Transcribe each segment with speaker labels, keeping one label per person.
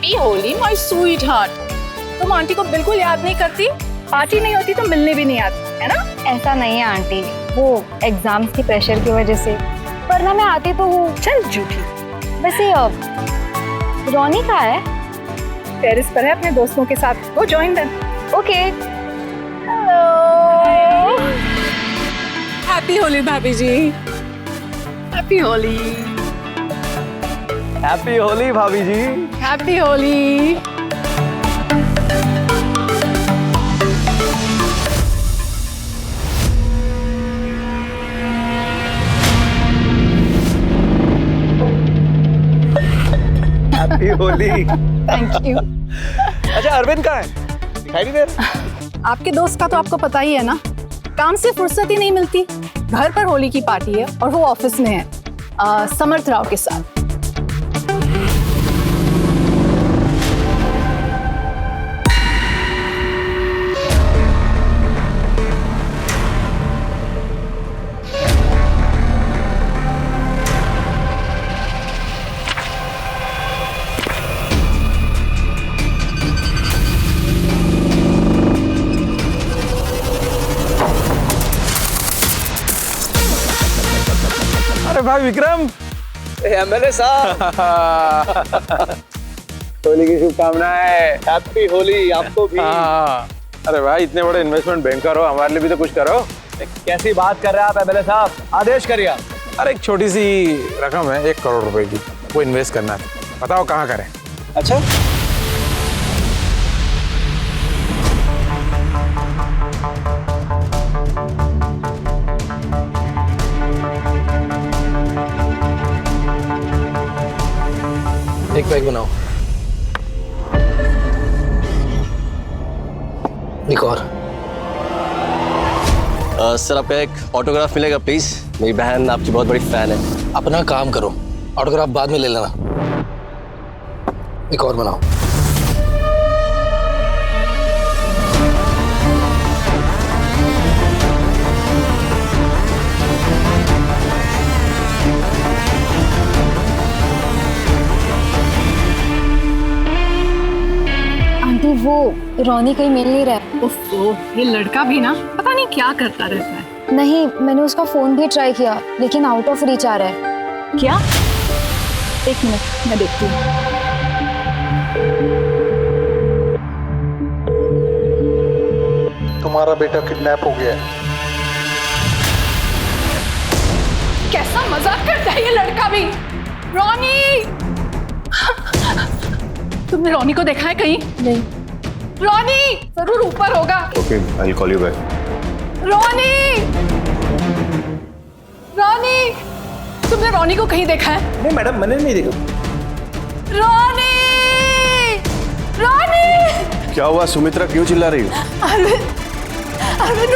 Speaker 1: Happy Holi my sweet heart. तुम aunty को बिल्कुल याद नहीं करती? पार्टी नहीं होती तो मिलने भी नहीं आती, है ना?
Speaker 2: ऐसा नहीं है आंटी, वो एग्जाम्स की प्रेशर की वजह से, वरना मैं आती तो हूँ।
Speaker 1: चल झूठी।
Speaker 2: वैसे रोनी कहाँ है?
Speaker 1: टेरेस पर है अपने दोस्तों के साथ, वो join them.
Speaker 2: Okay.
Speaker 1: Hello, happy Holi भाभी जी। हैप्पी होली।
Speaker 3: हैप्पी होली भाभी जी।
Speaker 1: Happy Holi.
Speaker 3: Happy Holi.
Speaker 1: Thank you.
Speaker 3: अच्छा अरविंद कहाँ है? दिखाई नहीं दे रहा।
Speaker 1: आपके दोस्त का तो आपको पता ही है ना, काम से फुर्सत ही नहीं मिलती। घर पर होली की पार्टी है और वो ऑफिस में है समर्थ राव के साथ।
Speaker 3: अरे भाई विक्रम, एमएलए साहब। होली की शुभकामनाएं। हैप्पी होली आपको भी।
Speaker 4: अरे भाई इतने बड़े इन्वेस्टमेंट बैंकर हो, हमारे लिए भी तो कुछ करो।
Speaker 3: कैसी बात कर रहे हैं आप एमएलए साहब? आदेश करिए आप।
Speaker 4: अरे एक छोटी सी रकम है 1 करोड़ रुपए की, वो इन्वेस्ट करना है। बताओ कहाँ करें?
Speaker 3: अच्छा
Speaker 5: एक पैक बनाओ। एक और।
Speaker 6: सर आपका एक ऑटोग्राफ मिलेगा प्लीज? मेरी बहन आपकी बहुत बड़ी फैन है।
Speaker 5: अपना काम करो, ऑटोग्राफ बाद में ले लेना। एक और बनाओ।
Speaker 2: आंटी वो रोनी कहीं मिल नहीं रहा है।
Speaker 1: ओफो, ये लड़का भी ना पता नहीं क्या करता रहता है।
Speaker 2: नहीं, मैंने उसका फोन भी ट्राई किया लेकिन आउट ऑफ रीच आ रहा है।
Speaker 1: क्या? एक मिनट, मैं देखती हूँ।
Speaker 7: तुम्हारा बेटा किडनैप हो गया है।
Speaker 1: कैसा मजाक करता है ये लड़का भी। रोनी, तुमने रोनी को देखा है कहीं?
Speaker 2: नहीं।
Speaker 1: रोनी जरूर ऊपर होगा।
Speaker 7: Okay, I will call you back.
Speaker 1: Ronnie, Ronnie, तुमने रोनी को कहीं देखा है?
Speaker 3: नहीं मैडम, मैंने नहीं देखा।
Speaker 1: रोनी, रोनी।
Speaker 7: क्या हुआ सुमित्रा, क्यों चिल्ला रही हो?
Speaker 1: अरविंद,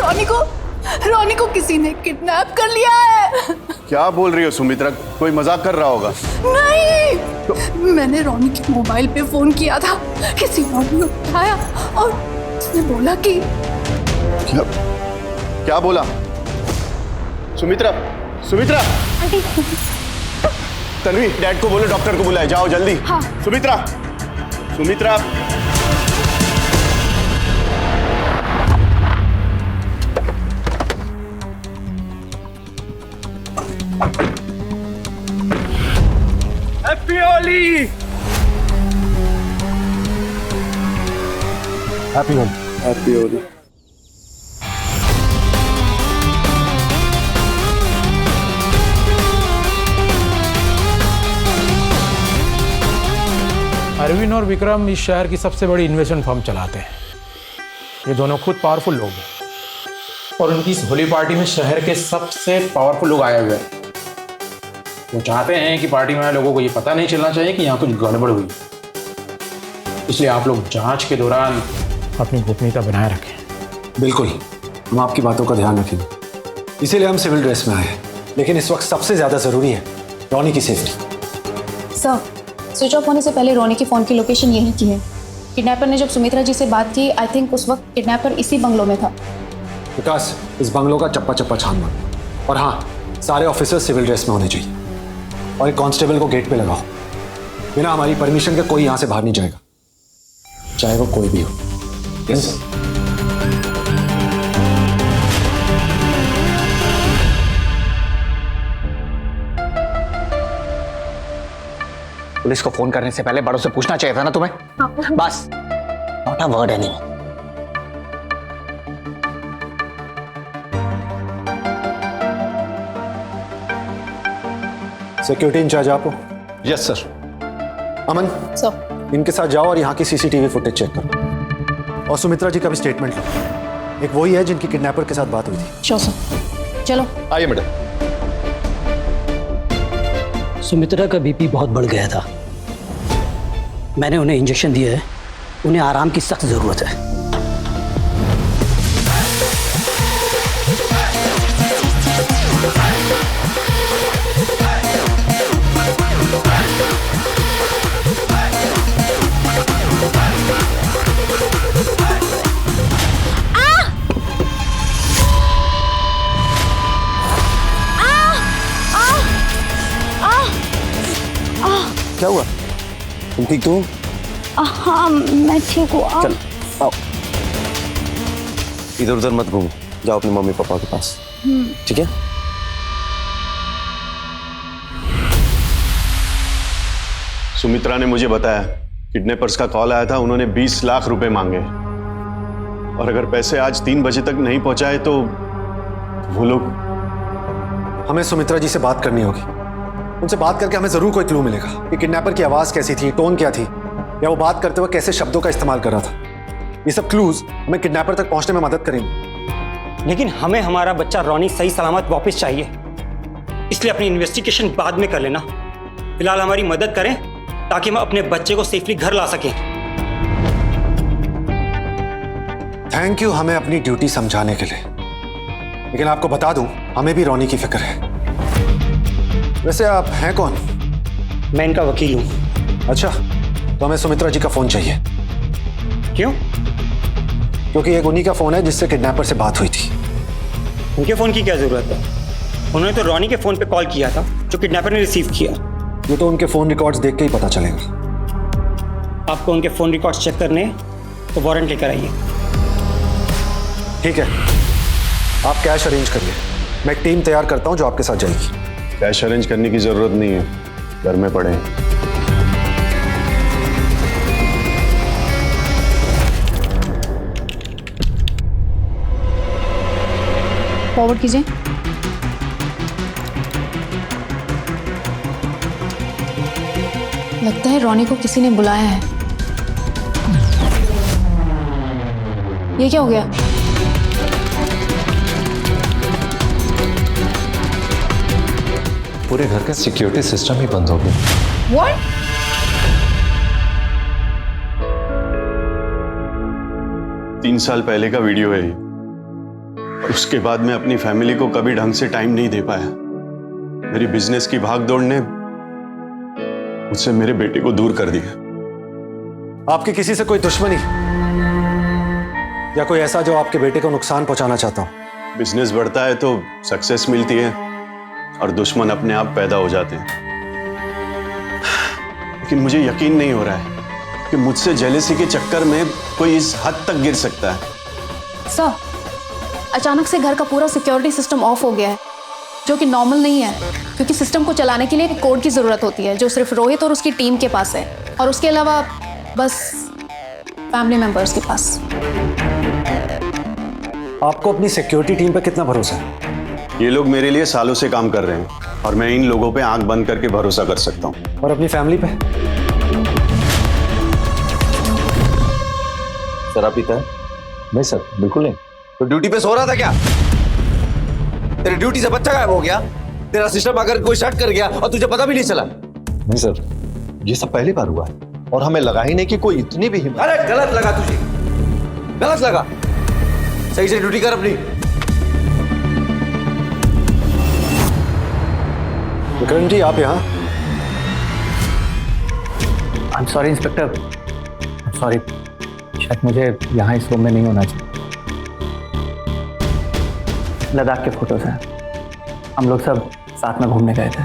Speaker 1: रोनी को किसी ने किडनैप कर लिया है।
Speaker 7: क्या बोल रही हो सुमित्रा? कोई मजाक कर रहा होगा।
Speaker 1: नहीं, मैंने रोनी के मोबाइल पे फोन किया था, किसी और ने उठाया और उसने बोला कि
Speaker 7: क्या बोला? सुमित्रा, सुमित्रा। तन्वी, डैड को बोलो डॉक्टर को बुलाए, जाओ जल्दी।
Speaker 2: हाँ।
Speaker 7: Sumitra, Sumitra.
Speaker 3: Happy Holi.
Speaker 4: Happy Holi.
Speaker 7: Happy Holi.
Speaker 4: Arvind और विक्रम इस शहर की सबसे बड़ी इन्वेस्टमेंट फर्म चलाते हैं। ये दोनों खुद पावरफुल लोग हैं और उनकी इस होली पार्टी में शहर के सबसे पावरफुल लोग आए हुए हैं। वो चाहते हैं कि पार्टी में आए लोगों को ये पता नहीं चलना चाहिए कि यहाँ कुछ गड़बड़ हुई, इसलिए आप लोग जांच के दौरान अपनी गोपनीयता बनाए रखें।
Speaker 8: बिल्कुल, हम आपकी बातों का ध्यान रखेंगे, इसीलिए हम सिविल ड्रेस में आए हैं। लेकिन इस वक्त सबसे ज्यादा जरूरी है रोनी की सेफ्टी।
Speaker 9: सर, स्विच ऑफ होने से पहले रोनी के फ़ोन की लोकेशन यही की है। किडनैपर ने जब सुमित्रा जी से बात की, आई थिंक उस वक्त किडनैपर इसी बंगलो में था।
Speaker 8: विकास, इस बंगलों का चप्पा चप्पा छान मारो। और हाँ, सारे ऑफिसर्स सिविल ड्रेस में होने चाहिए और एक कांस्टेबल को गेट पे लगाओ। बिना हमारी परमिशन के कोई यहां से बाहर नहीं जाएगा, चाहे वो कोई भी हो। Yes sir.
Speaker 3: पुलिस को फोन करने से पहले बड़ों से पूछना चाहिए था ना तुम्हें। बस not a word anymore.
Speaker 8: Security in charge आप हो?
Speaker 7: Yes sir.
Speaker 8: अमन,
Speaker 1: सर
Speaker 8: इनके साथ जाओ और यहाँ की सीसीटीवी फुटेज चेक करो और सुमित्रा जी का भी स्टेटमेंट लो। एक वही है जिनकी किडनैपर के साथ बात हुई थी।
Speaker 9: श्योर सर, चलो।
Speaker 7: आइए मैडम।
Speaker 10: सुमित्रा का बीपी बहुत बढ़ गया था। मैंने उन्हें इंजेक्शन दिया है, उन्हें आराम की सख्त जरूरत है।
Speaker 7: क्या हुआ? तुम ठीक तो हो?
Speaker 2: हाँ मैं ठीक हूँ।
Speaker 7: चल आओ, इधर उधर मत घूमो, जाओ अपने मम्मी पापा के पास, ठीक है? सुमित्रा ने मुझे बताया किडनैपर्स का कॉल आया था, उन्होंने 20 लाख रुपए मांगे और अगर पैसे आज 3 बजे तक नहीं पहुंचाए तो वो लोग।
Speaker 8: हमें सुमित्रा जी से बात करनी होगी। उनसे बात करके हमें जरूर कोई क्लू मिलेगा कि किडनैपर की आवाज कैसी थी, टोन क्या थी, या वो बात करते हुए कैसे शब्दों का इस्तेमाल कर रहा था। ये सब क्लूज हमें किडनैपर तक पहुंचने में मदद करेंगे।
Speaker 10: लेकिन हमें हमारा बच्चा रॉनी सही सलामत वापस चाहिए, इसलिए अपनी इन्वेस्टिगेशन बाद में कर लेना। फिलहाल हमारी मदद करें ताकि हम अपने बच्चे को सेफली घर ला सकें।
Speaker 8: थैंक यू हमें अपनी ड्यूटी समझाने के लिए, लेकिन आपको बता दूं हमें भी रॉनी की फिक्र है। वैसे आप हैं कौन?
Speaker 10: मैं इनका वकील हूं।
Speaker 8: अच्छा, तो हमें सुमित्रा जी का फोन चाहिए।
Speaker 10: क्यों?
Speaker 8: क्योंकि एक उन्हीं का फोन है जिससे किडनैपर से बात हुई थी।
Speaker 10: उनके फोन की क्या जरूरत है? उन्होंने तो रॉनी के फोन पे कॉल किया था जो किडनैपर ने रिसीव किया।
Speaker 8: ये तो उनके फोन रिकॉर्ड्स देख के ही पता चलेगा।
Speaker 10: आपको उनके फोन रिकॉर्ड्स चेक करने तो वारंट लेकर आइए।
Speaker 8: ठीक है, आप कैश अरेंज करिए, मैं एक टीम तैयार करता हूं जो आपके साथ जाएगी।
Speaker 7: कैश अरेंज करने की जरूरत नहीं है, घर में पड़े हैं।
Speaker 9: फॉरवर्ड कीजिए। लगता है रॉनी को किसी ने बुलाया है। ये क्या हो गया?
Speaker 8: पूरे घर का सिक्योरिटी सिस्टम ही बंद हो गया।
Speaker 1: व्हाट?
Speaker 7: तीन साल पहले का वीडियो है ये। उसके बाद मैं अपनी फैमिली को कभी ढंग से टाइम नहीं दे पाया। मेरी बिजनेस की भागदौड़ ने मुझसे मेरे बेटे को दूर कर दिया।
Speaker 8: आपकी किसी से कोई दुश्मनी या कोई ऐसा जो आपके बेटे को नुकसान पहुंचाना चाहता हो?
Speaker 7: बिजनेस बढ़ता है तो सक्सेस मिलती है और दुश्मन अपने आप पैदा हो जाते हैं। लेकिन मुझे यकीन नहीं हो रहा है कि मुझसे जेलेसी के चक्कर में कोई इस हद तक गिर सकता है।
Speaker 9: सर, अचानक से घर का पूरा सिक्योरिटी सिस्टम ऑफ हो गया है, जो कि नॉर्मल नहीं है, क्योंकि सिस्टम को चलाने के लिए एक कोड की ज़रूरत होती है जो सिर्फ रोहित और उसकी टीम के पास है, और उसके अलावा बस फैमिली मेंबर्स के पास।
Speaker 8: आपको अपनी सिक्योरिटी टीम पर कितना भरोसा है?
Speaker 7: ये लोग मेरे लिए सालों से काम कर रहे हैं और मैं इन लोगों पे आंख बंद करके भरोसा कर सकता हूँ।
Speaker 8: और अपनी फैमिली पे?
Speaker 3: शराब पीता है?
Speaker 8: नहीं सर, बिल्कुल नहीं।
Speaker 3: तो ड्यूटी पे सो रहा था क्या? तेरी ड्यूटी से बच्चा गायब हो गया, तेरा सिस्टम अगर कोई शट कर गया और तुझे पता भी नहीं चला।
Speaker 11: नहीं सर, ये सब पहली बार हुआ है और हमें लगा ही नहीं कि कोई इतनी भी हिम्मत।
Speaker 3: अरे गलत लगा तुझे, गलत लगा। सही से ड्यूटी कर अपनी।
Speaker 8: विक्रम जी, आप यहाँ?
Speaker 12: I am sorry inspector, sorry, शायद मुझे यहाँ इस रूम में नहीं होना चाहिए। लद्दाख के फोटोज हैं, हम लोग सब साथ में घूमने गए थे।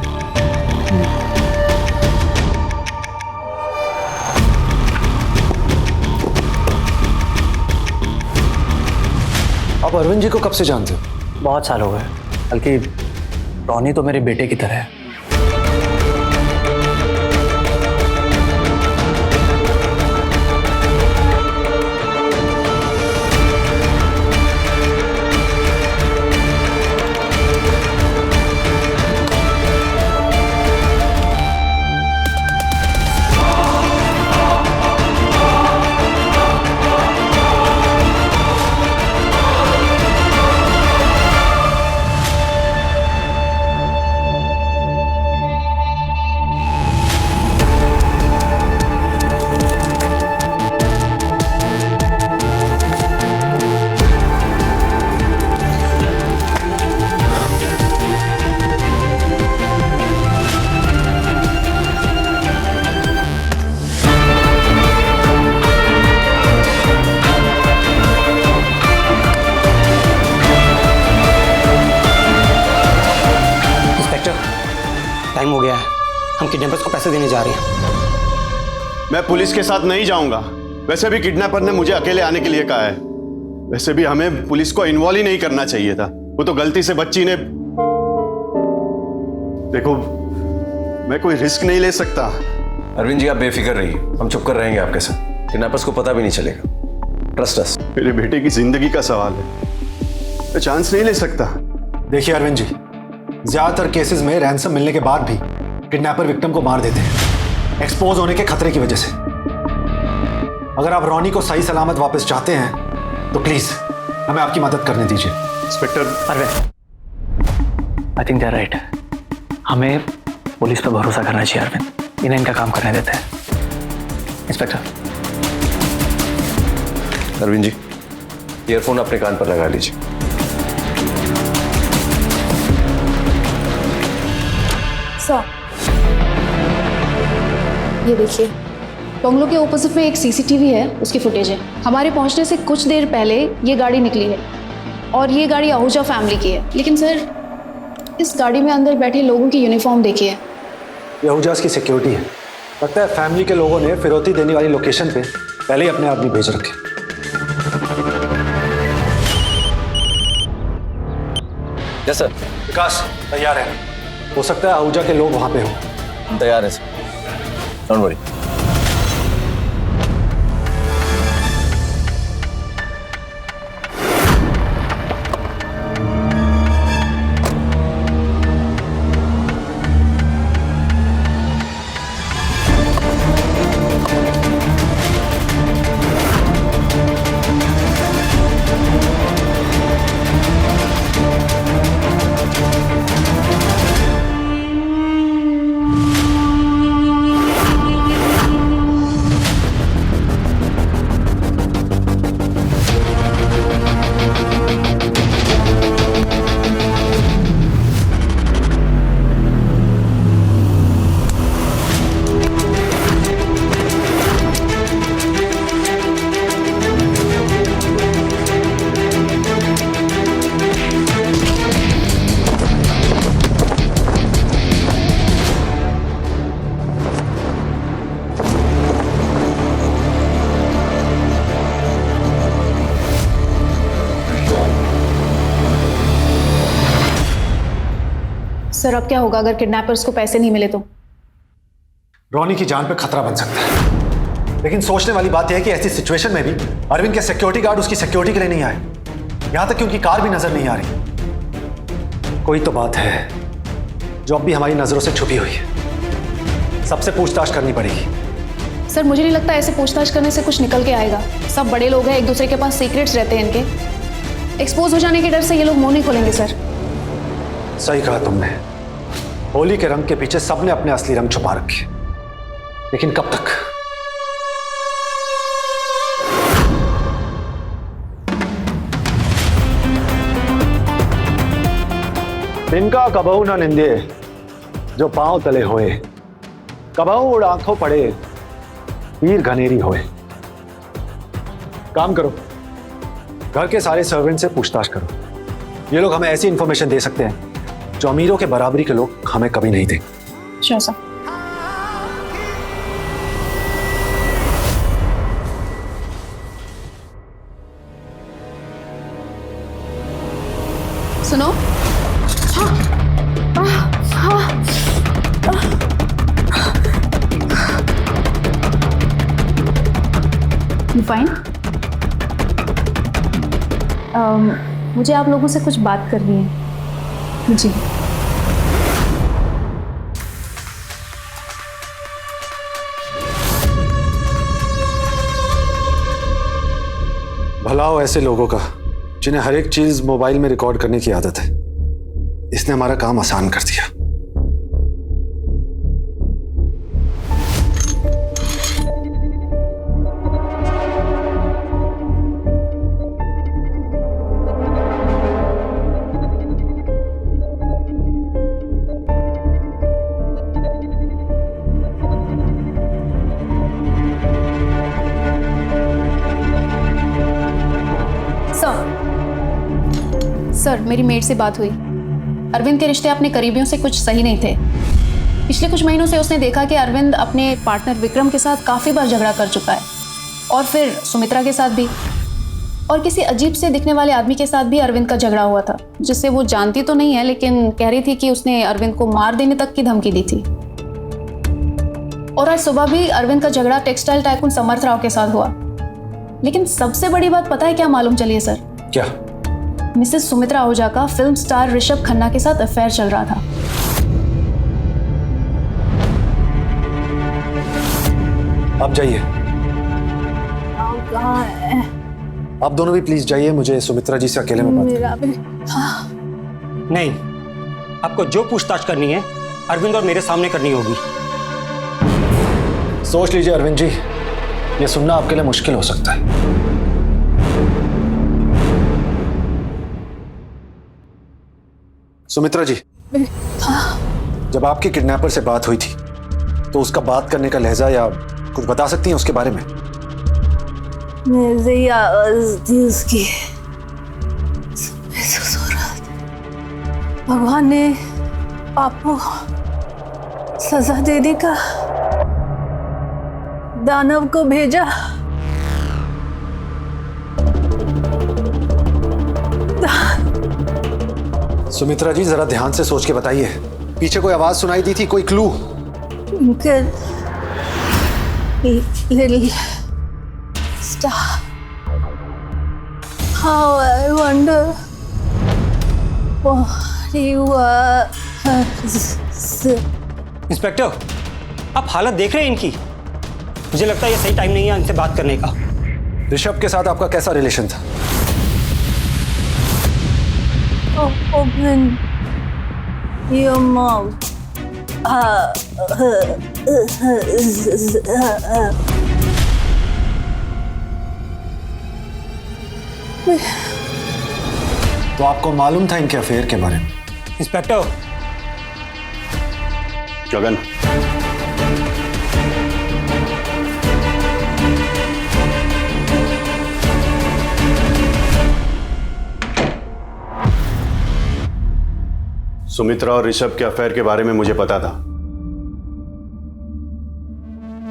Speaker 8: अरविंद जी को कब से जानते हो?
Speaker 12: बहुत साल हो गए, बल्कि रोनी तो मेरे बेटे की तरह है।
Speaker 10: टाइम हो गया है, हम किडनैपर्स को पैसे देने जा रहे हैं।
Speaker 7: मैं पुलिस के साथ नहीं जाऊंगा। वैसे भी किडनैपर ने मुझे अकेले आने के लिए कहा है। वैसे भी हमें पुलिस को इन्वॉल्व ही नहीं करना चाहिए था। वो तो गलती से बच्ची ने। देखो, मैं कोई रिस्क नहीं ले सकता।
Speaker 3: अरविंद जी, आप बेफिक्र रहिए, हम चुप कर रहेंगे आपके साथ। किडनैपर्स को पता भी नहीं चलेगा। Trust us.
Speaker 7: मेरे बेटे की जिंदगी का सवाल है, मैं चांस नहीं ले सकता।
Speaker 8: देखिए अरविंद जी, ज्यादातर केसेस में रैंसम मिलने के बाद भी किडनैपर विक्टिम को मार देते हैं, एक्सपोज होने के खतरे की वजह से। अगर आप रोनी को सही सलामत वापस चाहते हैं तो प्लीज हमें आपकी मदद करने दीजिए।
Speaker 7: Inspector
Speaker 12: Arvind, I think they are right. हमें पुलिस पर भरोसा करना चाहिए अरविंद, इन्हें इनका काम करने देते हैं। इंस्पेक्टर।
Speaker 3: अरविंद जी, ईयरफोन अपने कान पर लगा लीजिए।
Speaker 9: सर, ये देखिए, बंगलों के ऑपोजिट में एक सीसीटीवी है, उसकी फुटेज है। हमारे पहुंचने से कुछ देर पहले ये गाड़ी निकली है और ये गाड़ी आहूजा फैमिली की है। लेकिन सर, इस गाड़ी में अंदर बैठे लोगों की यूनिफॉर्म देखिए।
Speaker 8: ये आहूजा की सिक्योरिटी है। लगता है फैमिली के लोगों ने फिरौती देने वाली लोकेशन पे पहले ही अपने आदमी भेज रखे।
Speaker 3: Yes sir.
Speaker 8: विकास तैयार है? हो सकता है आहूजा के लोग वहां पे हो।
Speaker 3: तैयार है सर, डोंट वरी।
Speaker 9: सर, अब क्या होगा अगर किडनैपर्स को पैसे नहीं मिले तो?
Speaker 8: रोनी की जान पे खतरा बन सकता है। लेकिन सोचने वाली बात यह है कि ऐसी सिचुएशन में भी अरविंद के सिक्योरिटी गार्ड उसकी सिक्योरिटी के लिए नहीं आए। यहां तक कि उनकी कार भी नजर नहीं आ रही। कोई तो बात है जो अब भी हमारी नजरों से छुपी हुई है। सबसे पूछताछ करनी पड़ेगी।
Speaker 9: सर, मुझे नहीं लगता ऐसे पूछताछ करने से कुछ निकल के आएगा। सब बड़े लोग हैं, एक दूसरे के पास सीक्रेट्स रहते हैं इनके। एक्सपोज हो जाने के डर से ये लोग मुंह नहीं खोलेंगे। सर,
Speaker 8: सही कहा तुमने। होली के रंग के पीछे सबने अपने असली रंग छुपा रखे, लेकिन कब तक? तिनका कबहू न निंदे जो पांव तले होए, कबहू उड़ आंखों पड़े तीर घनेरी होए। काम करो, घर के सारे सर्वेंट से पूछताछ करो। ये लोग हमें ऐसी इंफॉर्मेशन दे सकते हैं जो अमीरों के बराबरी के लोग हमें कभी नहीं देंगे।
Speaker 9: Sure sir. सुनो। You fine? मुझे आप लोगों से कुछ बात करनी है। जी।
Speaker 8: भला हो ऐसे लोगों का जिन्हें हर एक चीज मोबाइल में रिकॉर्ड करने की आदत है। इसने हमारा काम आसान कर दिया।
Speaker 9: सर, मेरी मेड से बात हुई। अरविंद के रिश्ते अपने करीबियों से कुछ सही नहीं थे। पिछले कुछ महीनों से उसने देखा कि अरविंद अपने पार्टनर विक्रम के साथ काफ़ी बार झगड़ा कर चुका है, और फिर सुमित्रा के साथ भी, और किसी अजीब से दिखने वाले आदमी के साथ भी अरविंद का झगड़ा हुआ था, जिससे वो जानती तो नहीं है, लेकिन कह रही थी कि उसने अरविंद को मार देने तक की धमकी दी थी। और आज सुबह भी अरविंद का झगड़ा टेक्सटाइल टाइकून समर्थ राव के साथ हुआ। लेकिन सबसे बड़ी बात पता है क्या मालूम चली है सर?
Speaker 8: क्या?
Speaker 9: मिसेस सुमित्रा आहूजा का फिल्म स्टार ऋषभ खन्ना के साथ अफेयर चल रहा था।
Speaker 8: आप जाइए। आप दोनों भी प्लीज जाइए, मुझे सुमित्रा जी से अकेले में बात करनी है।
Speaker 10: नहीं, आपको जो पूछताछ करनी है अरविंद और मेरे सामने करनी होगी।
Speaker 8: सोच लीजिए अरविंद जी, ये सुनना आपके लिए मुश्किल हो सकता है। सुमित्रा जी, जब आपकी किडनैपर से बात हुई थी तो उसका बात करने का लहजा या कुछ बता सकती हैं उसके बारे में?
Speaker 1: मेरी आवाज थी उसकी। भगवान ने आपको सजा देने का दानव को भेजा।
Speaker 8: सुमित्रा जी, जरा ध्यान से सोच के बताइए, पीछे कोई आवाज सुनाई दी थी? कोई clue?
Speaker 1: Little star, how I wonder what you are.
Speaker 10: Inspector, आप हालत देख रहे हैं इनकी? मुझे लगता है ये सही टाइम नहीं है इनसे बात करने का।
Speaker 8: ऋषभ के साथ आपका कैसा रिलेशन था?
Speaker 1: Open your mouth.
Speaker 8: तो आपको मालूम था इनके अफेयर के बारे में?
Speaker 10: इंस्पेक्टर,
Speaker 7: गगन, सुमित्रा और ऋषभ के अफेयर के बारे में मुझे पता था।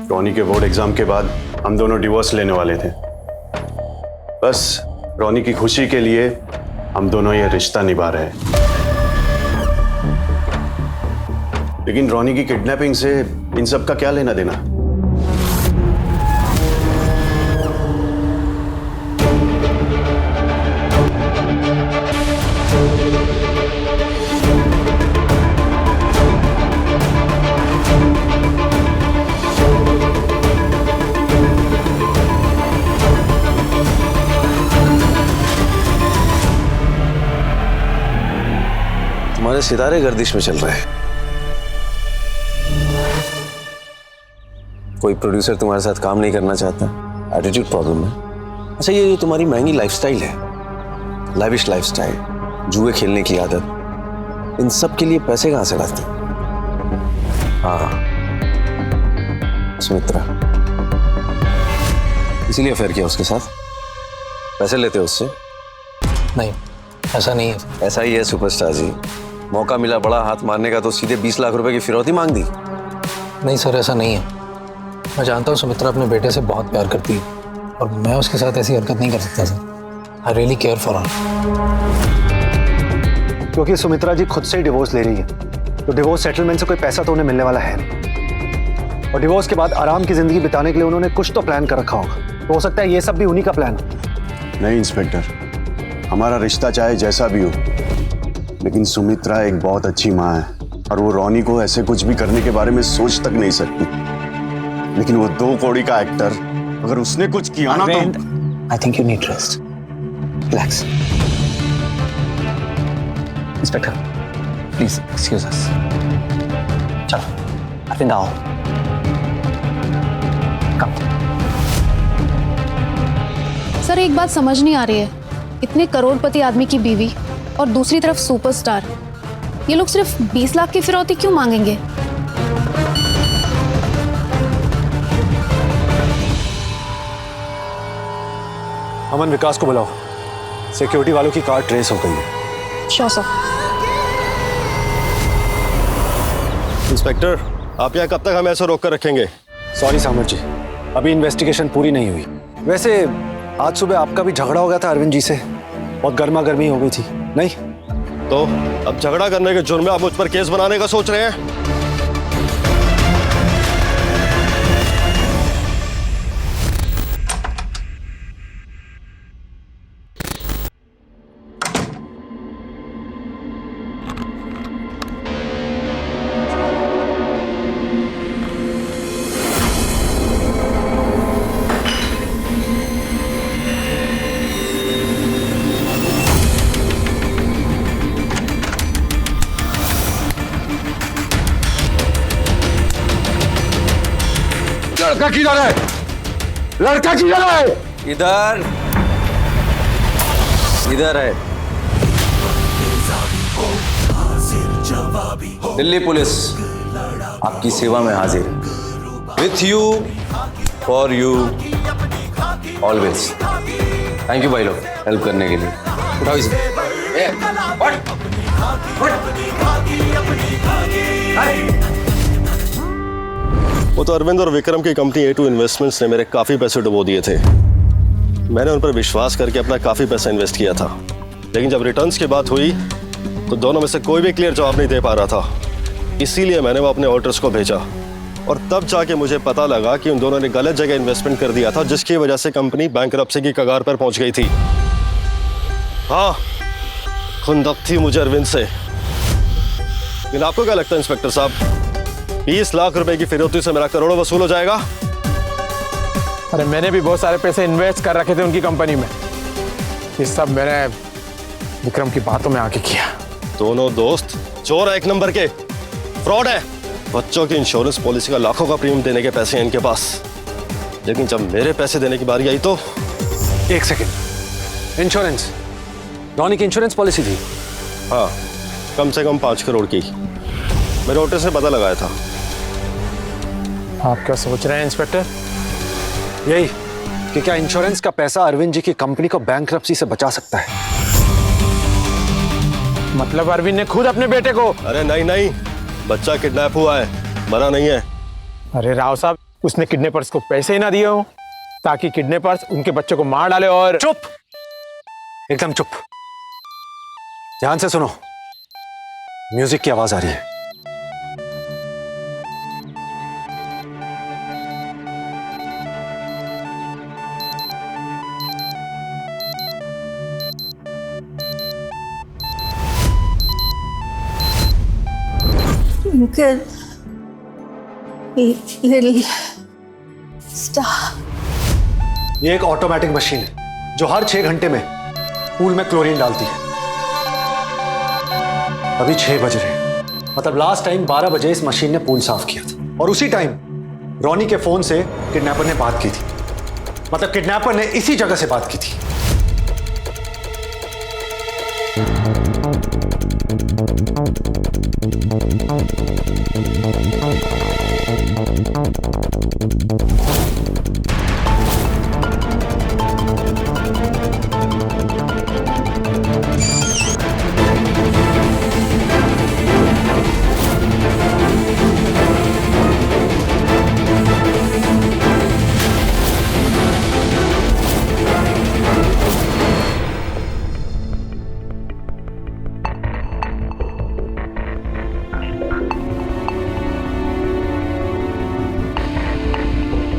Speaker 7: रोनी के बोर्ड एग्जाम के बाद हम दोनों डिवोर्स लेने वाले थे। बस रोनी की खुशी के लिए हम दोनों ये रिश्ता निभा रहे हैं। लेकिन रोनी की किडनैपिंग से इन सब का क्या लेना देना?
Speaker 6: तुम्हारे सितारे गर्दिश में चल रहे हैं। कोई प्रोड्यूसर तुम्हारे साथ काम नहीं करना चाहता, एटीट्यूड प्रॉब्लम है। अच्छा, ये जो तुम्हारी महंगी लाइफस्टाइल है, लाविश लाइफस्टाइल, जुए खेलने की आदत, इन सब के लिए पैसे कहां से लाते? हाँ, सुमित्रा, इसीलिए अफेयर किया उसके साथ? पैसे लेते हो उससे?
Speaker 5: नहीं, ऐसा नहीं है।
Speaker 6: ऐसा ही है सुपरस्टार जी, मौका मिला बड़ा हाथ मारने का तो सीधे 20 लाख रुपए की फिरौती मांग दी।
Speaker 5: नहीं सर, ऐसा नहीं है। मैं जानता हूँ सुमित्रा अपने बेटे से बहुत प्यार करती है और मैं उसके साथ ऐसी हरकत नहीं कर सकता sir. I really care for her.
Speaker 8: क्योंकि सुमित्रा जी खुद से ही डिवोर्स ले रही है, तो डिवोर्स सेटलमेंट से कोई पैसा तो उन्हें मिलने वाला है नहीं। और डिवोर्स के बाद आराम की जिंदगी बिताने के लिए उन्होंने कुछ तो प्लान कर रखा होगा, तो हो सकता है ये सब भी उन्हीं का प्लान हो।
Speaker 7: नहीं इंस्पेक्टर, हमारा रिश्ता चाहे जैसा भी हो, लेकिन सुमित्रा एक बहुत अच्छी माँ है और वो रोनी को ऐसे कुछ भी करने के बारे में सोच तक नहीं सकती। लेकिन वो 2 कौड़ी का एक्टर, अगर उसने कुछ किया ना तो
Speaker 5: I think you need rest, relax. Inspector please excuse अस। चलो अरविंद आओ, कम।
Speaker 9: सर एक बात समझ नहीं आ रही है, इतने करोड़पति आदमी की बीवी और दूसरी तरफ सुपरस्टार, ये लोग सिर्फ 20 लाख की फिरौती क्यों मांगेंगे?
Speaker 8: अमन, विकास को बुलाओ, सिक्योरिटी वालों की कार ट्रेस हो गई है।
Speaker 9: Sure sir.
Speaker 11: इंस्पेक्टर, आप यहाँ कब तक हमें ऐसे रोक कर रखेंगे?
Speaker 8: सॉरी सामर जी, अभी इन्वेस्टिगेशन पूरी नहीं हुई। वैसे आज सुबह आपका भी झगड़ा हो गया था अरविंद जी से, बहुत गर्मा गर्मी हो गई थी, नहीं?
Speaker 11: तो अब झगड़ा करने के जुर्म में आप मुझ पर केस बनाने का सोच रहे हैं?
Speaker 3: लड़का किधर है? लड़का किधर है? इधर इधर है। दिल्ली पुलिस आपकी सेवा में हाजिर है। With you, for you, always. Thank you भाई लोग हेल्प करने के लिए। उठाओ इसे।
Speaker 11: वो तो अरविंद और विक्रम की कंपनी A2 इन्वेस्टमेंट्स ने मेरे काफी पैसे डुबो दिए थे। मैंने उन पर विश्वास करके अपना काफी पैसा इन्वेस्ट किया था, लेकिन जब रिटर्न्स की बात हुई तो दोनों में से कोई भी क्लियर जवाब नहीं दे पा रहा था। इसीलिए मैंने वो अपने ऑडिटर्स को भेजा और तब जाके मुझे पता लगा कि उन दोनों ने गलत जगह इन्वेस्टमेंट कर दिया था, जिसकी वजह से कंपनी बैंकरप्सी की कगार पर पहुंच गई थी। हाँ, खुंदक थी मुझे अरविंद से। लेकिन आपको क्या लगता है इंस्पेक्टर साहब, 20 लाख रुपए की फिरौती से मेरा करोड़ों वसूल हो जाएगा?
Speaker 4: अरे मैंने भी बहुत सारे पैसे इन्वेस्ट कर रखे थे उनकी कंपनी में। ये सब मैंने विक्रम की बातों में आके किया।
Speaker 11: दोनों दोस्त चोर है, एक नंबर के फ्रॉड है। बच्चों की इंश्योरेंस पॉलिसी का लाखों का प्रीमियम देने के पैसे हैं इनके पास, लेकिन जब मेरे पैसे देने की बारी आई तो।
Speaker 8: एक सेकंड, इंश्योरेंस? रोनी की इंश्योरेंस पॉलिसी थी?
Speaker 11: हाँ, कम से कम 5 करोड़ की। मेरे ऑडिटर से पता लगाया था।
Speaker 4: आप क्या सोच रहे हैं इंस्पेक्टर?
Speaker 8: यही कि क्या इंश्योरेंस का पैसा अरविंद जी की कंपनी को बैंकरप्सी से बचा सकता है?
Speaker 4: मतलब अरविंद ने खुद अपने बेटे को?
Speaker 11: अरे नहीं नहीं, बच्चा किडनैप हुआ है, मरा नहीं है।
Speaker 4: अरे राव साहब, उसने किडनैपर्स को पैसे ही ना दिए हो ताकि किडनैपर्स उनके बच्चों को मार डाले। और
Speaker 8: चुप, एकदम चुप। ध्यान से सुनो, म्यूजिक की आवाज आ रही है।
Speaker 1: Little star.
Speaker 8: ये एक ऑटोमेटिक मशीन है जो हर 6 घंटे में पूल में क्लोरीन डालती है। अभी 6 बज रहे हैं, मतलब लास्ट टाइम 12 बजे इस मशीन ने पूल साफ किया था, और उसी टाइम रोनी के फोन से किडनैपर ने बात की थी। मतलब किडनैपर ने इसी जगह से बात की थी।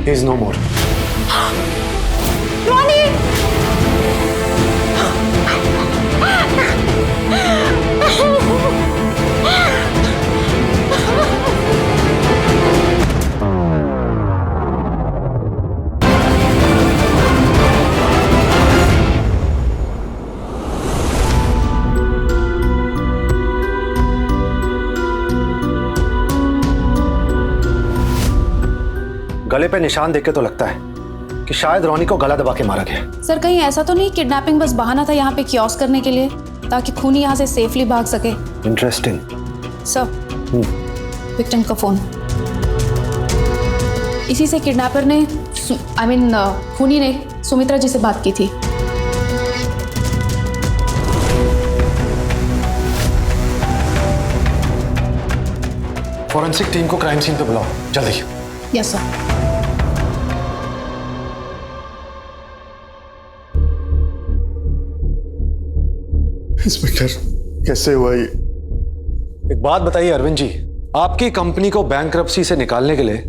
Speaker 8: He is no more. गले पे निशान देख के तो लगता है कि शायद रॉनी को गला दबा के मारा गया।
Speaker 9: सर कहीं ऐसा तो नहीं किडनैपिंग बस बहाना था यहाँ पे कियोस्क करने के लिए, ताकि खूनी यहाँ से सेफली भाग सके?
Speaker 8: इंटरेस्टिंग।
Speaker 9: सर, विक्टिम का फोन। इसी से किडनैपर ने खूनी ने सुमित्रा जी से बात की थी।
Speaker 8: फॉरेंसिक टीम को क्राइम सीन पे बुलाओ जल्दी।
Speaker 9: Yes sir.
Speaker 7: इंस्पेक्टर, कैसे हुआ ये?
Speaker 8: एक बात बताइए अरविंद जी, आपकी कंपनी को बैंकरप्सी से निकालने के लिए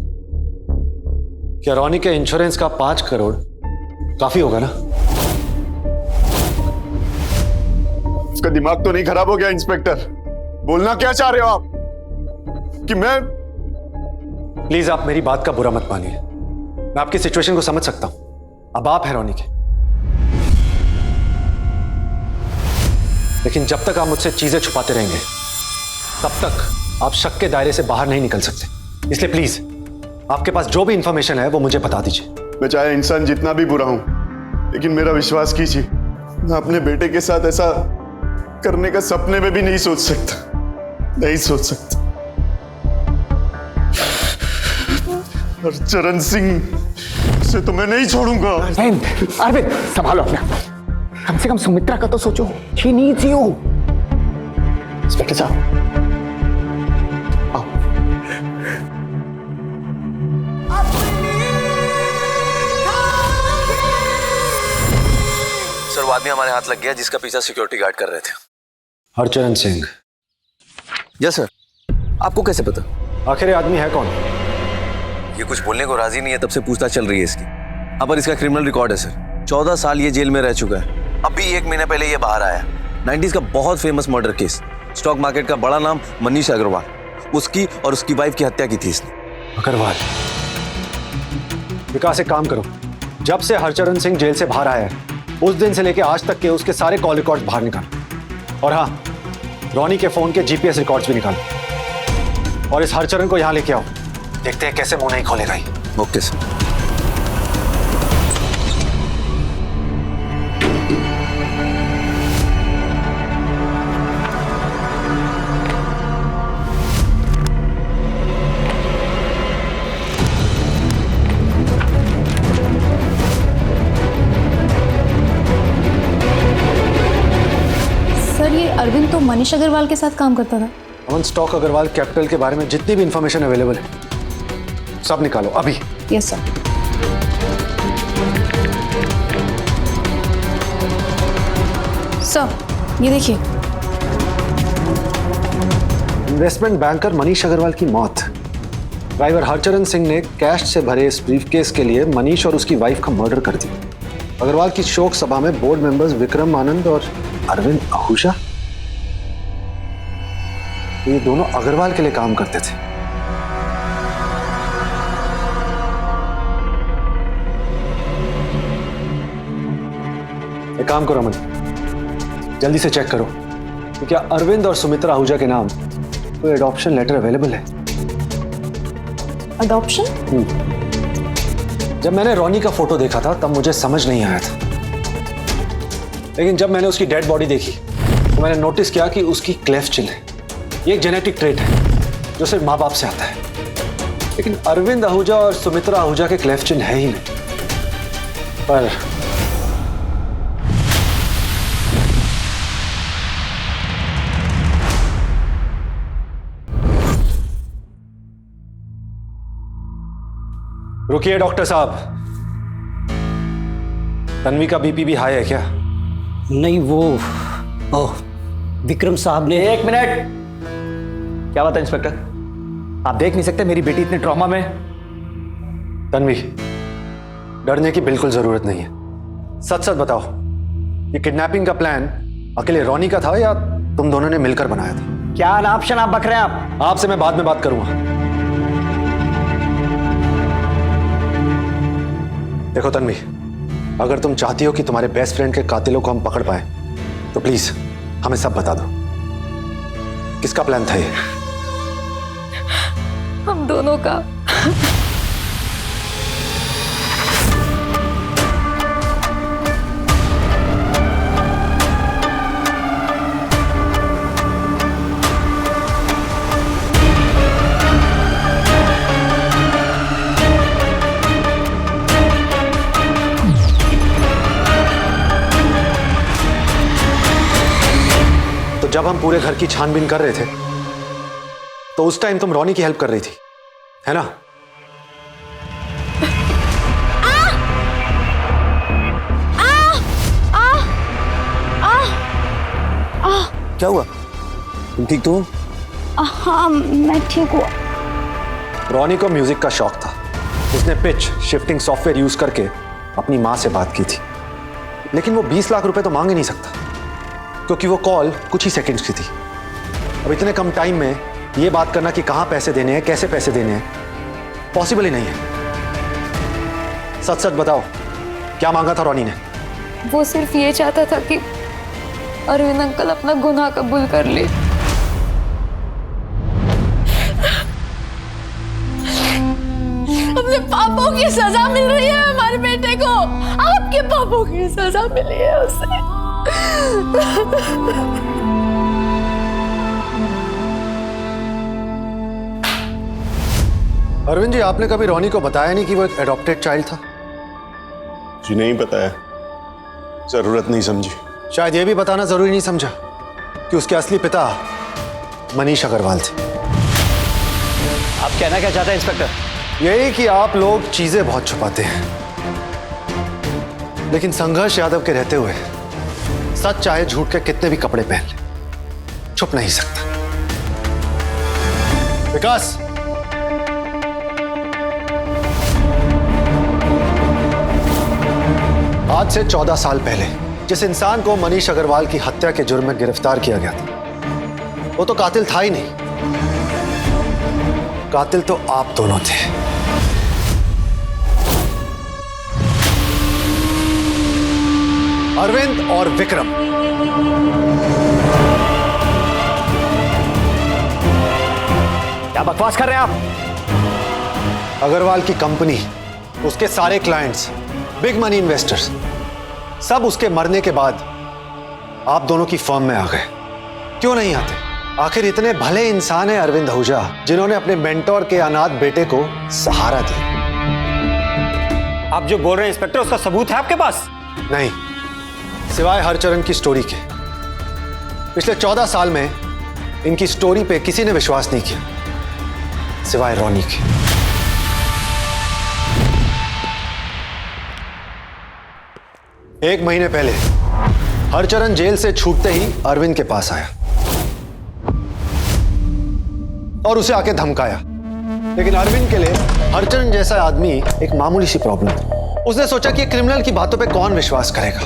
Speaker 8: क्या रॉनी के इंश्योरेंस का 5 करोड़ काफी होगा ना?
Speaker 7: उसका दिमाग तो नहीं खराब हो गया इंस्पेक्टर? बोलना क्या चाह रहे हो आप? कि मैं?
Speaker 8: प्लीज आप मेरी बात का बुरा मत मानिए, मैं आपकी सिचुएशन को समझ सकता हूं। अब आप हैं रॉनी के, लेकिन जब तक आप मुझसे चीजें छुपाते रहेंगे तब तक आप शक के दायरे से बाहर नहीं निकल सकते। इसलिए प्लीज आपके पास जो भी इंफॉर्मेशन है वो मुझे बता दीजिए।
Speaker 7: मैं चाहे इंसान जितना भी बुरा हूं, लेकिन मेरा विश्वास कीजिए, मैं अपने बेटे के साथ ऐसा करने का सपने में भी नहीं सोच सकता, नहीं सोच सकता। और चरण सिंह से तो मैं नहीं छोड़ूंगा।
Speaker 13: अरविंद संभालो अपने आप को, कम से कम सुमित्रा का तो सोचो। She needs you। इंस्पेक्टर साहब आओ।
Speaker 6: सर, वो आदमी हमारे हाथ लग गया जिसका पीछा सिक्योरिटी गार्ड कर रहे थे।
Speaker 8: हरचरण सिंह।
Speaker 6: Yes sir. आपको कैसे पता?
Speaker 8: आखिर ये आदमी है कौन?
Speaker 6: ये कुछ बोलने को राजी नहीं है, तब से पूछताछ चल रही है इसकी। हाँ, पर इसका क्रिमिनल रिकॉर्ड है सर। 14 साल ये जेल में रह चुका है। अभी 1 महीने पहले ये बाहर आया। 90s का बहुत famous murder case, stock market का बड़ा नाम मनीष अग्रवाल, उसकी और उसकी वाइफ की हत्या की थी इसने।
Speaker 8: अग्रवाल? विकास एक काम करो, जब से हरचरण सिंह जेल से बाहर आया है उस दिन से लेके आज तक के उसके सारे कॉल रिकॉर्ड्स बाहर निकालो। और हाँ, रॉनी के फोन के जीपीएस रिकॉर्ड्स भी निकालो। और इस हरचरण को यहाँ लेके आओ, देखते हैं कैसे मुंह नहीं खोलेगा ही।
Speaker 6: Okay sir.
Speaker 9: सर ये अरविंद तो मनीष अग्रवाल के साथ काम करता था।
Speaker 8: अमन, स्टॉक अग्रवाल कैपिटल के बारे में जितनी भी इंफॉर्मेशन अवेलेबल है सब निकालो अभी।
Speaker 9: Yes sir. सर ये देखिए,
Speaker 8: इन्वेस्टमेंट बैंकर मनीष अग्रवाल की मौत। ड्राइवर हरचरण सिंह ने कैश से भरे इस ब्रीफकेस के लिए मनीष और उसकी वाइफ का मर्डर कर दिया। अग्रवाल की शोक सभा में बोर्ड मेंबर्स विक्रम आनंद और अरविंद आहूजा, ये दोनों अग्रवाल के लिए काम करते थे। एक काम करो अमन, जल्दी से चेक करो कि क्या अरविंद और सुमित्रा आहूजा के नाम कोई एडॉप्शन लेटर अवेलेबल है।
Speaker 9: अडॉप्शन?
Speaker 8: जब मैंने रॉनी का फोटो देखा था तब मुझे समझ नहीं आया था, लेकिन जब मैंने उसकी डेड बॉडी देखी तो मैंने नोटिस किया कि उसकी क्लेफ्ट चिल है। ये एक जेनेटिक ट्रेट है जो सिर्फ माँ बाप से आता है, लेकिन अरविंद आहूजा और सुमित्रा आहूजा के क्लेफ्ट चिल है ही नहीं। पर रुकिए डॉक्टर साहब, तन्वी का बीपी भी हाई है क्या?
Speaker 10: नहीं, वो विक्रम साहब ने।
Speaker 12: 1 मिनट। क्या बात है इंस्पेक्टर? आप देख नहीं सकते मेरी बेटी इतने ट्रॉमा में?
Speaker 8: तन्वी, डरने की बिल्कुल जरूरत नहीं है। सच सच बताओ, ये किडनैपिंग का प्लान अकेले रोनी का था या तुम दोनों ने मिलकर बनाया था?
Speaker 13: क्या अनाप शनाप बक रहे हैं आप?
Speaker 8: आपसे मैं बाद में बात करूंगा। देखो तन्वी, अगर तुम चाहती हो कि तुम्हारे बेस्ट फ्रेंड के कातिलों को हम पकड़ पाए तो प्लीज हमें सब बता दो। किसका प्लान था ये?
Speaker 2: हम दोनों का।
Speaker 8: तो जब हम पूरे घर की छानबीन कर रहे थे तो उस टाइम तुम रोनी की हेल्प कर रही थी, है ना?
Speaker 6: क्या हुआ? तुम ठीक तो हो?
Speaker 2: हाँ, मैं ठीक हूँ।
Speaker 8: रोनी को म्यूजिक का शौक था। उसने पिच शिफ्टिंग सॉफ्टवेयर यूज करके अपनी मां से बात की थी, लेकिन वो 20 लाख रुपए तो मांग ही नहीं सकता क्योंकि वो कॉल कुछ ही सेकंड्स की थी। अब इतने कम टाइम में ये बात करना कि कहां पैसे देने हैं, कैसे पैसे देने हैं, पॉसिबल ही नहीं है। सच सच बताओ, क्या मांगा था रोनी ने?
Speaker 2: वो सिर्फ ये चाहता था कि अरविंद अंकल अपना गुनाह कबूल कर ले।
Speaker 1: अपने पापों की सजा मिल रही है हमारे बेटे को। आपके पापों की सजा मिली है उसे।
Speaker 8: अरविंद जी, आपने कभी रोनी को बताया नहीं कि वो एक एडॉप्टेड चाइल्ड था?
Speaker 7: जी नहीं बताया, जरूरत नहीं समझी।
Speaker 8: शायद ये भी बताना जरूरी नहीं समझा कि उसके असली पिता मनीष अग्रवाल थे।
Speaker 12: आप कहना क्या चाहते हैं इंस्पेक्टर?
Speaker 8: यही कि आप लोग चीजें बहुत छुपाते हैं, लेकिन संघर्ष यादव के रहते हुए सच चाहे झूठ के कितने भी कपड़े पहन ले, छुप नहीं सकता। विकास, आज से 14 साल पहले जिस इंसान को मनीष अग्रवाल की हत्या के जुर्म में गिरफ्तार किया गया था, वो तो कातिल था ही नहीं। कातिल तो आप दोनों थे। अरविंद और विक्रम।
Speaker 13: क्या बकवास कर रहे हैं आप?
Speaker 8: अग्रवाल की कंपनी, उसके सारे क्लाइंट्स, बिग मनी इन्वेस्टर्स, सब उसके मरने के बाद आप दोनों की फर्म में आ गए। क्यों नहीं आते? आखिर इतने भले इंसान है अरविंद आहूजा, जिन्होंने अपने मेंटोर के अनाथ बेटे को सहारा दिया।
Speaker 10: आप जो बोल रहे हैं इंस्पेक्टर, उसका सबूत है आपके पास?
Speaker 8: नहीं, सिवाय हरचरण की स्टोरी के। पिछले 14 साल में इनकी स्टोरी पे किसी ने विश्वास नहीं किया सिवाय रोनी के। एक महीने पहले हरचरण जेल से छूटते ही अरविंद के पास आया और उसे आके धमकाया, लेकिन अरविंद के लिए हरचरण जैसा आदमी एक मामूली सी प्रॉब्लम थी। उसने सोचा कि क्रिमिनल की बातों पे कौन विश्वास करेगा,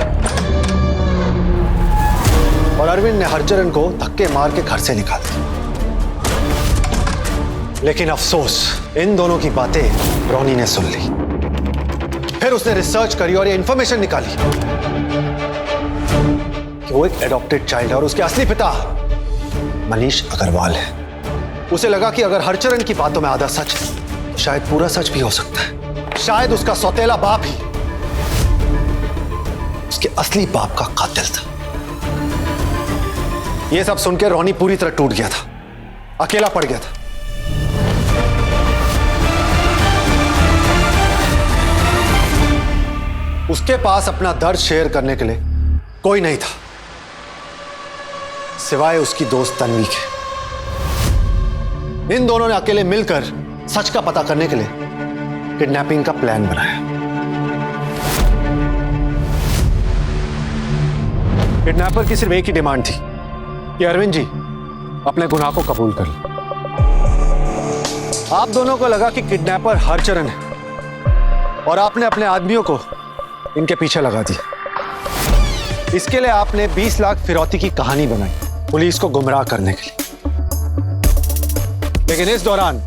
Speaker 8: और अरविंद ने हरचरण को धक्के मार के घर से निकाल दिया। लेकिन अफसोस, इन दोनों की बातें रोनी ने सुन ली। फिर उसने रिसर्च करी और ये इंफॉर्मेशन निकाली कि वो एक एडॉप्टेड चाइल्ड है और उसके असली पिता मनीष अग्रवाल है। उसे लगा कि अगर हरचरण की बातों में आधा सच है, तो शायद पूरा सच भी हो सकता है। शायद उसका सौतेला बाप ही उसके असली बाप का कातिल था। यह सब सुनकर रोनी पूरी तरह टूट गया था, अकेला पड़ गया था। उसके पास अपना दर्द शेयर करने के लिए कोई नहीं था सिवाय उसकी दोस्त तन्वी के। इन दोनों ने अकेले मिलकर सच का पता करने के लिए किडनैपिंग का प्लान बनाया। किडनैपर की सिर्फ एक ही डिमांड थी कि अरविंद जी अपने गुनाह को कबूल कर लें। आप दोनों को लगा कि किडनैपर हरचरण है, और आपने अपने आदमियों को इनके पीछे लगा दिया। इसके लिए आपने 20 लाख फिरौती की कहानी बनाई पुलिस को गुमराह करने के लिए। लेकिन इस दौरान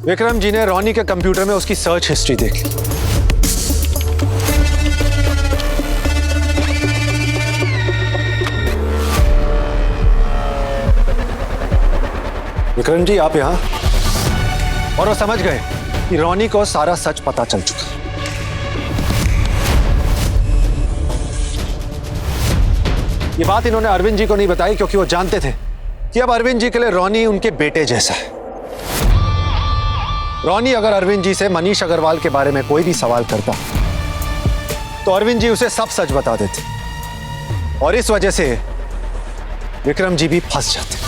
Speaker 8: विक्रम जी ने रोनी के कंप्यूटर में उसकी सर्च हिस्ट्री देख ली। विक्रम जी आप यहां, और वो समझ गए कि रोनी को सारा सच पता चल चुका। ये बात इन्होंने अरविंद जी को नहीं बताई क्योंकि वो जानते थे कि अब अरविंद जी के लिए रोनी उनके बेटे जैसा है। रोनी अगर अरविंद जी से मनीष अग्रवाल के बारे में कोई भी सवाल करता तो अरविंद जी उसे सब सच बता देते, और इस वजह से विक्रम जी भी फंस जाते।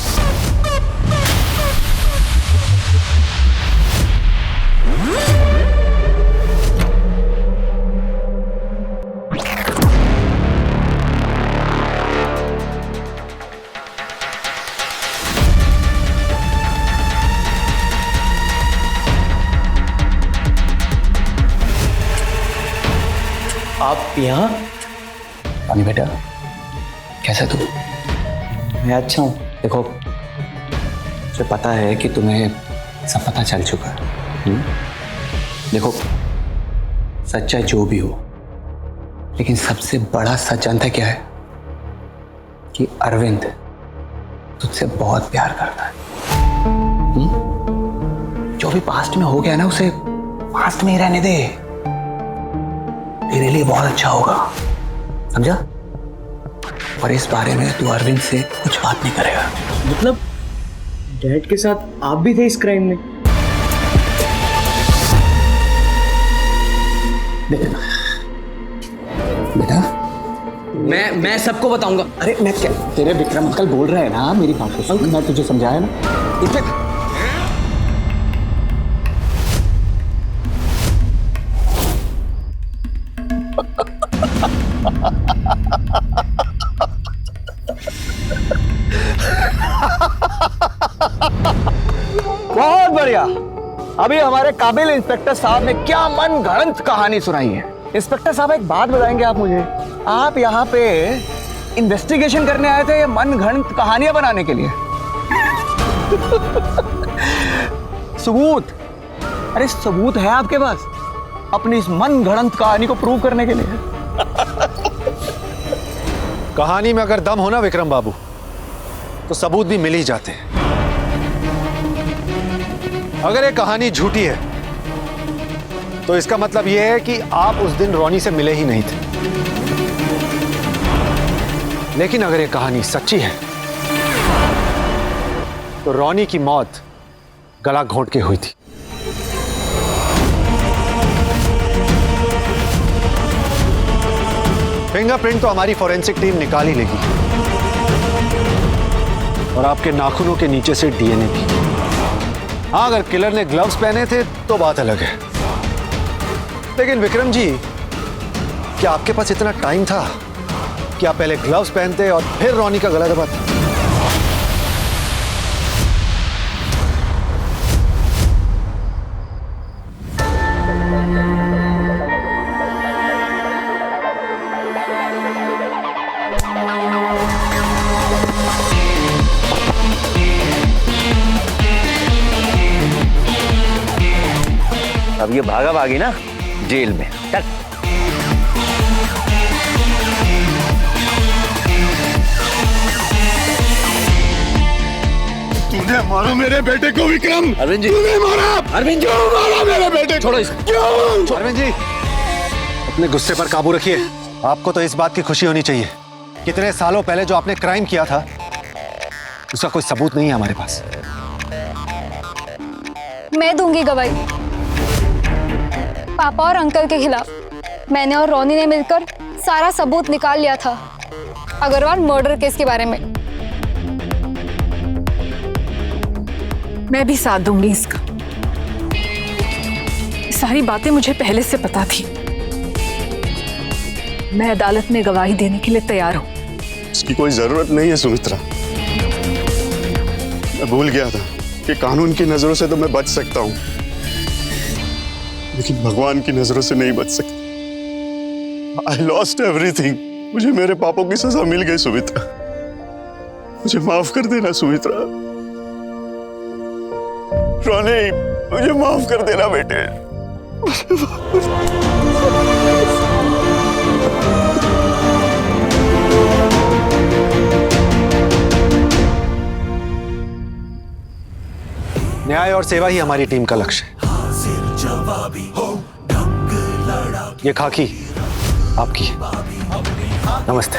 Speaker 12: आप यहाँ?
Speaker 5: पानी बेटा, कैसा तू?
Speaker 12: मैं अच्छा हूँ।
Speaker 5: देखो, मुझे पता है कि तुम्हें सब पता चल चुका है। देखो, सच्चाई जो भी हो, लेकिन सबसे बड़ा सच जानता है क्या है? कि अरविंद तुझसे बहुत प्यार करता है। जो भी पास्ट में हो गया ना, उसे पास्ट में ही रहने दे। तेरे लिए बहुत अच्छा होगा, समझा? और इस बारे में तू अरविंद से कुछ बात नहीं करेगा।
Speaker 12: मतलब डैड के साथ आप भी थे इस क्राइम में?
Speaker 5: बेटा,
Speaker 12: मैं सबको बताऊंगा।
Speaker 13: अरे मैं क्या, तेरे विक्रम अंकल बोल रहे हैं ना, मेरी बात को सुन। मैं तुझे समझाया ना। इतने
Speaker 14: बहुत बढ़िया। अभी हमारे काबिल इंस्पेक्टर साहब ने क्या मन गढ़ंत कहानी सुनाई है। इंस्पेक्टर साहब एक बात बताएंगे आप मुझे? आप यहाँ पे इन्वेस्टिगेशन करने आए थे या मन गढ़ंत कहानियां बनाने के लिए? सबूत? अरे सबूत है आपके पास अपनी इस मन गढ़ंत कहानी को प्रूव करने के लिए?
Speaker 8: कहानी में अगर दम हो ना विक्रम बाबू, तो सबूत भी मिल ही जाते हैं। अगर ये कहानी झूठी है तो इसका मतलब यह है कि आप उस दिन रोनी से मिले ही नहीं थे। लेकिन अगर ये कहानी सच्ची है तो रोनी की मौत गला घोंट के हुई थी। फिंगरप्रिंट तो हमारी फॉरेंसिक टीम निकाल ही लेगी, और आपके नाखूनों के नीचे से डीएनए भी। हाँ, अगर किलर ने ग्लव्स पहने थे तो बात अलग है। लेकिन विक्रम जी, क्या आपके पास इतना टाइम था कि आप पहले ग्लव्स पहनते और फिर रोनी का गला दबाते?
Speaker 6: अब ये भागा भागी ना जेल में। चल।
Speaker 7: तूने मारा मेरे बेटे को विक्रम।
Speaker 6: अरविंद जी,
Speaker 7: तूने मारा।
Speaker 6: अरविंद जी,
Speaker 7: क्यों मारा मेरे बेटे?
Speaker 6: छोड़ो इसे।
Speaker 7: क्यों?
Speaker 8: अरविंद जी, अपने गुस्से पर काबू रखिए। आपको तो इस बात की खुशी होनी चाहिए कितने सालों पहले जो आपने क्राइम किया था उसका कोई सबूत नहीं है हमारे पास।
Speaker 2: मैं दूंगी गवाही पापा और अंकल के खिलाफ। मैंने और रोनी ने मिलकर सारा सबूत निकाल लिया था अग्रवाल मर्डर केस के बारे में।
Speaker 1: मैं भी साथ दूंगी इसका। ये सारी बातें मुझे पहले से पता थी। मैं अदालत में गवाही देने के लिए तैयार हूं।
Speaker 7: इसकी कोई जरूरत नहीं है सुमित्रा। मैं भूल गया था कि कानून की नजरों से तो मैं बच सकता हूं, लेकिन भगवान की नजरों से नहीं बच सकता। I lost everything. मुझे मेरे पापों की सजा मिल गई सुमित्रा। मुझे माफ कर देना सुमित्रा। रोनी, मुझे माफ कर देना बेटे।
Speaker 8: न्याय और सेवा ही हमारी टीम का लक्ष्य है। ये खाकी आपकी है। नमस्ते।